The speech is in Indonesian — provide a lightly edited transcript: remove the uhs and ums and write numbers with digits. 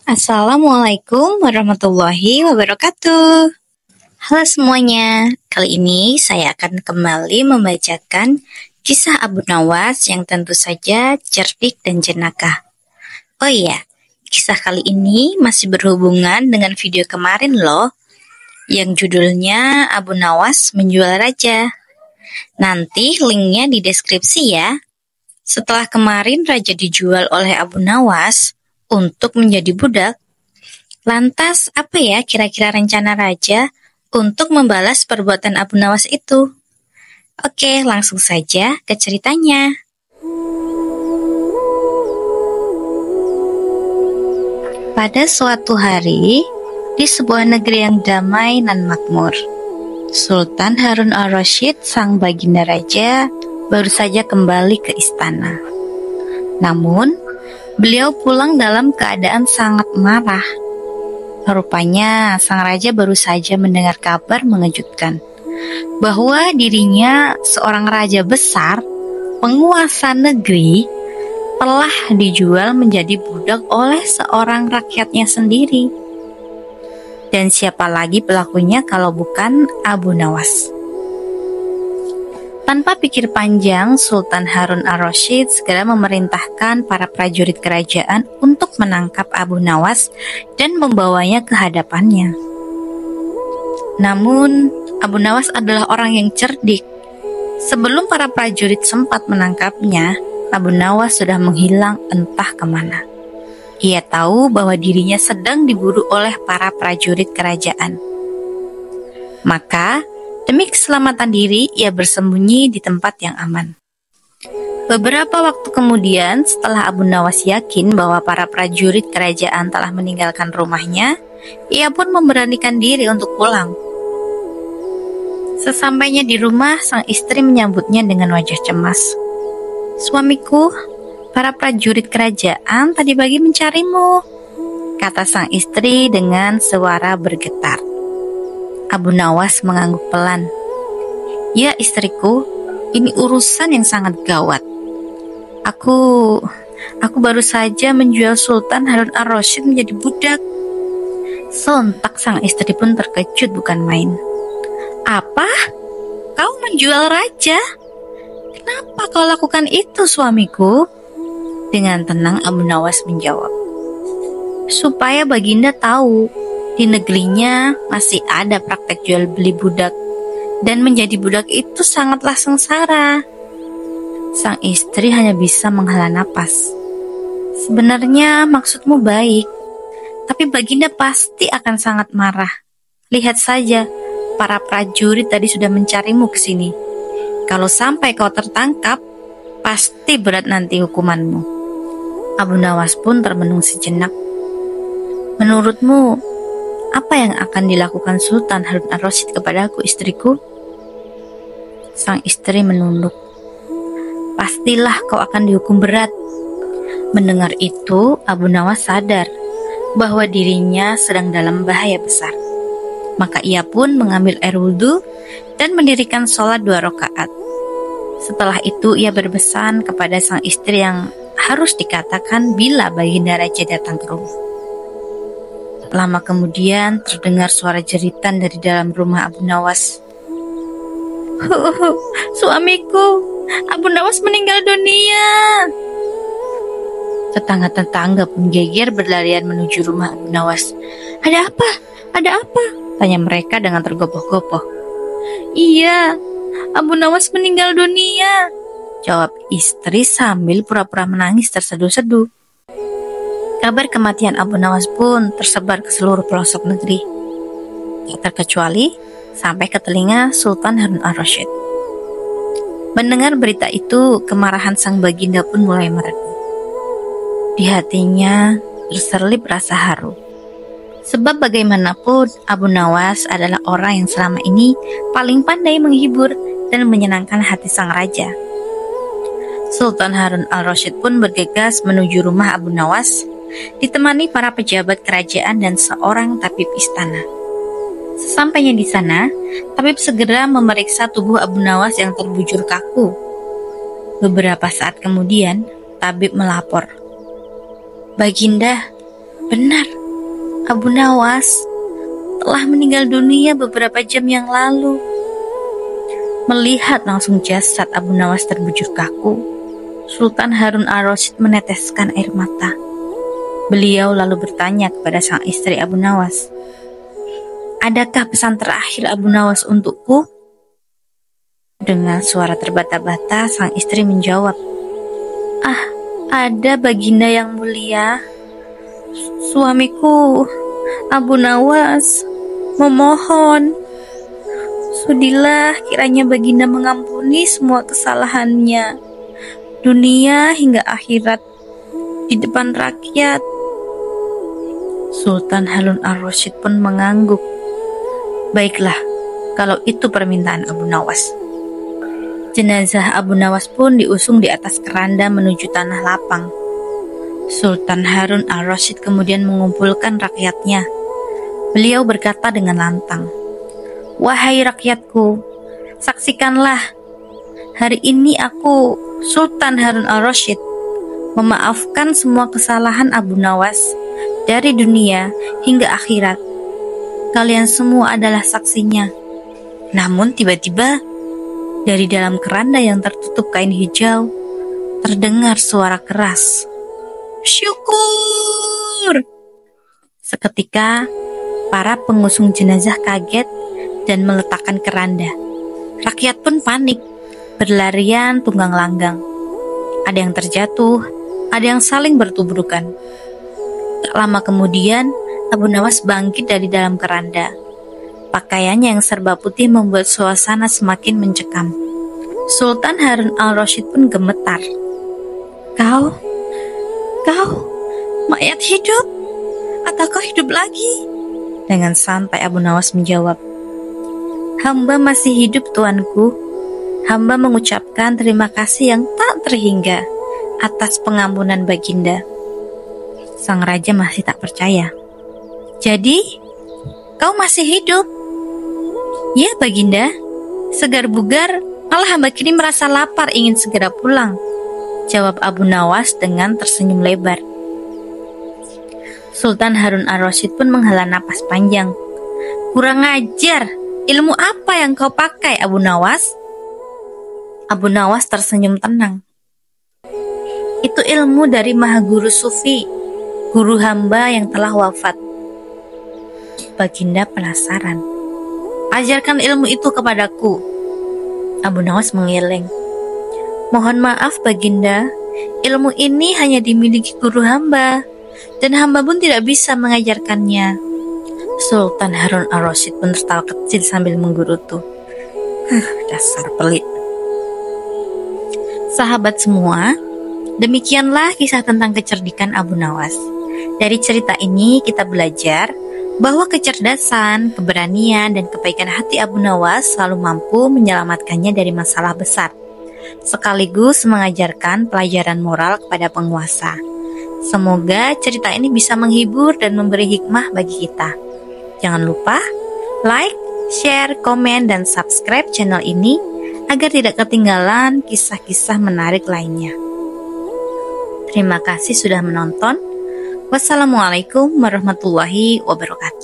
Assalamualaikum warahmatullahi wabarakatuh. Halo semuanya, kali ini saya akan kembali membacakan kisah Abu Nawas yang tentu saja cerdik dan jenaka. Oh iya, kisah kali ini masih berhubungan dengan video kemarin loh, yang judulnya Abu Nawas menjual raja. Nanti linknya di deskripsi ya. Setelah kemarin raja dijual oleh Abu Nawas untuk menjadi budak, lantas apa ya kira-kira rencana raja untuk membalas perbuatan Abu Nawas itu? Oke, langsung saja ke ceritanya. Pada suatu hari, di sebuah negeri yang damai dan makmur, Sultan Harun al-Rasyid, sang baginda raja, baru saja kembali ke istana. Namun, beliau pulang dalam keadaan sangat marah. Rupanya, sang raja baru saja mendengar kabar mengejutkan bahwa dirinya, seorang raja besar, penguasa negeri, telah dijual menjadi budak oleh seorang rakyatnya sendiri. Dan siapa lagi pelakunya kalau bukan Abu Nawas? Tanpa pikir panjang, Sultan Harun al-Rasyid segera memerintahkan para prajurit kerajaan untuk menangkap Abu Nawas dan membawanya ke hadapannya. Namun, Abu Nawas adalah orang yang cerdik. Sebelum para prajurit sempat menangkapnya, Abu Nawas sudah menghilang entah kemana. Ia tahu bahwa dirinya sedang diburu oleh para prajurit kerajaan. Maka, demi keselamatan diri, ia bersembunyi di tempat yang aman. Beberapa waktu kemudian, setelah Abu Nawas yakin bahwa para prajurit kerajaan telah meninggalkan rumahnya, ia pun memberanikan diri untuk pulang. Sesampainya di rumah, sang istri menyambutnya dengan wajah cemas. "Suamiku, para prajurit kerajaan tadi pagi mencarimu," kata sang istri dengan suara bergetar. Abu Nawas mengangguk pelan. "Ya istriku, ini urusan yang sangat gawat. Aku baru saja menjual Sultan Harun al-Rasyid menjadi budak." Sontak sang istri pun terkejut bukan main. "Apa? Kau menjual raja? Kenapa kau lakukan itu, suamiku?" Dengan tenang Abu Nawas menjawab, "Supaya baginda tahu, di negerinya masih ada praktek jual beli budak, dan menjadi budak itu sangatlah sengsara." Sang istri hanya bisa menghela napas. "Sebenarnya maksudmu baik, tapi baginda pasti akan sangat marah. Lihat saja, para prajurit tadi sudah mencarimu ke sini. Kalau sampai kau tertangkap, pasti berat nanti hukumanmu." Abu Nawas pun termenung sejenak. "Menurutmu, apa yang akan dilakukan Sultan Harun al-Rasyid kepadaku, istriku?" Sang istri menunduk. "Pastilah kau akan dihukum berat." Mendengar itu, Abu Nawas sadar bahwa dirinya sedang dalam bahaya besar. Maka ia pun mengambil air wudhu dan mendirikan sholat 2 rakaat. Setelah itu ia berpesan kepada sang istri yang harus dikatakan bila baginda raja datang ke rumah. Lama kemudian terdengar suara jeritan dari dalam rumah Abu Nawas. "Suamiku, Abu Nawas meninggal dunia." Tetangga-tetangga pun geger berlarian menuju rumah Abu Nawas. "Ada apa? Ada apa?" tanya mereka dengan tergopoh-gopoh. "Iya, Abu Nawas meninggal dunia," jawab istri sambil pura-pura menangis terseduh-seduh. Kabar kematian Abu Nawas pun tersebar ke seluruh pelosok negeri, tak terkecuali sampai ke telinga Sultan Harun al-Rasyid. Mendengar berita itu, kemarahan sang baginda pun mulai mereda. Di hatinya terselip rasa haru. Sebab bagaimanapun Abu Nawas adalah orang yang selama ini paling pandai menghibur dan menyenangkan hati sang raja. Sultan Harun al-Rasyid pun bergegas menuju rumah Abu Nawas, ditemani para pejabat kerajaan dan seorang tabib istana. Sesampainya di sana, tabib segera memeriksa tubuh Abu Nawas yang terbujur kaku. Beberapa saat kemudian, tabib melapor, "Baginda, benar, Abu Nawas telah meninggal dunia beberapa jam yang lalu. Melihat langsung jasad Abu Nawas terbujur kaku, Sultan Harun al-Rasyid meneteskan air mata. Beliau lalu bertanya kepada sang istri Abu Nawas, "Adakah pesan terakhir Abu Nawas untukku?" Dengan suara terbata-bata, sang istri menjawab, "Ah, ada baginda yang mulia. Suamiku, Abu Nawas, memohon. Sudilah kiranya baginda mengampuni semua kesalahannya, dunia hingga akhirat, di depan rakyat." Sultan Harun al-Rasyid pun mengangguk. Baiklah, kalau itu permintaan Abu Nawas. Jenazah Abu Nawas pun diusung di atas keranda menuju tanah lapang. Sultan Harun al-Rasyid kemudian mengumpulkan rakyatnya. Beliau berkata dengan lantang, "Wahai rakyatku, saksikanlah. Hari ini aku, Sultan Harun al-Rasyid, memaafkan semua kesalahan Abu Nawas dari dunia hingga akhirat. Kalian semua adalah saksinya." Namun tiba-tiba dari dalam keranda yang tertutup kain hijau terdengar suara keras, "Syukur!" Seketika para pengusung jenazah kaget dan meletakkan keranda. Rakyat pun panik, berlarian tunggang langgang. Ada yang terjatuh, ada yang saling bertubrukan. Tak lama kemudian, Abu Nawas bangkit dari dalam keranda. Pakaiannya yang serba putih membuat suasana semakin mencekam. Sultan Harun al-Rasyid pun gemetar. Kau, mayat hidup? Atau kau hidup lagi?" Dengan santai Abu Nawas menjawab, "Hamba masih hidup, tuanku. Hamba mengucapkan terima kasih yang tak terhingga atas pengampunan baginda." Sang raja masih tak percaya. "Jadi, kau masih hidup?" "Ya, baginda. Segar bugar, malah hamba kini merasa lapar ingin segera pulang," jawab Abu Nawas dengan tersenyum lebar. Sultan Harun al-Rasyid pun menghela napas panjang. "Kurang ajar, ilmu apa yang kau pakai, Abu Nawas?" Abu Nawas tersenyum tenang. "Itu ilmu dari Maha Guru Sufi, guru hamba yang telah wafat." Baginda penasaran. "Ajarkan ilmu itu kepadaku." Abu Nawas mengeleng. "Mohon maaf baginda, ilmu ini hanya dimiliki guru hamba, dan hamba pun tidak bisa mengajarkannya." Sultan Harun al-Rasyid pun tertawa kecil sambil menggerutu. Dasar pelit. Sahabat semua, demikianlah kisah tentang kecerdikan Abu Nawas. Dari cerita ini kita belajar bahwa kecerdasan, keberanian, dan kebaikan hati Abu Nawas selalu mampu menyelamatkannya dari masalah besar, sekaligus mengajarkan pelajaran moral kepada penguasa. Semoga cerita ini bisa menghibur dan memberi hikmah bagi kita. Jangan lupa like, share, komen, dan subscribe channel ini agar tidak ketinggalan kisah-kisah menarik lainnya. Terima kasih sudah menonton. Wassalamualaikum warahmatullahi wabarakatuh.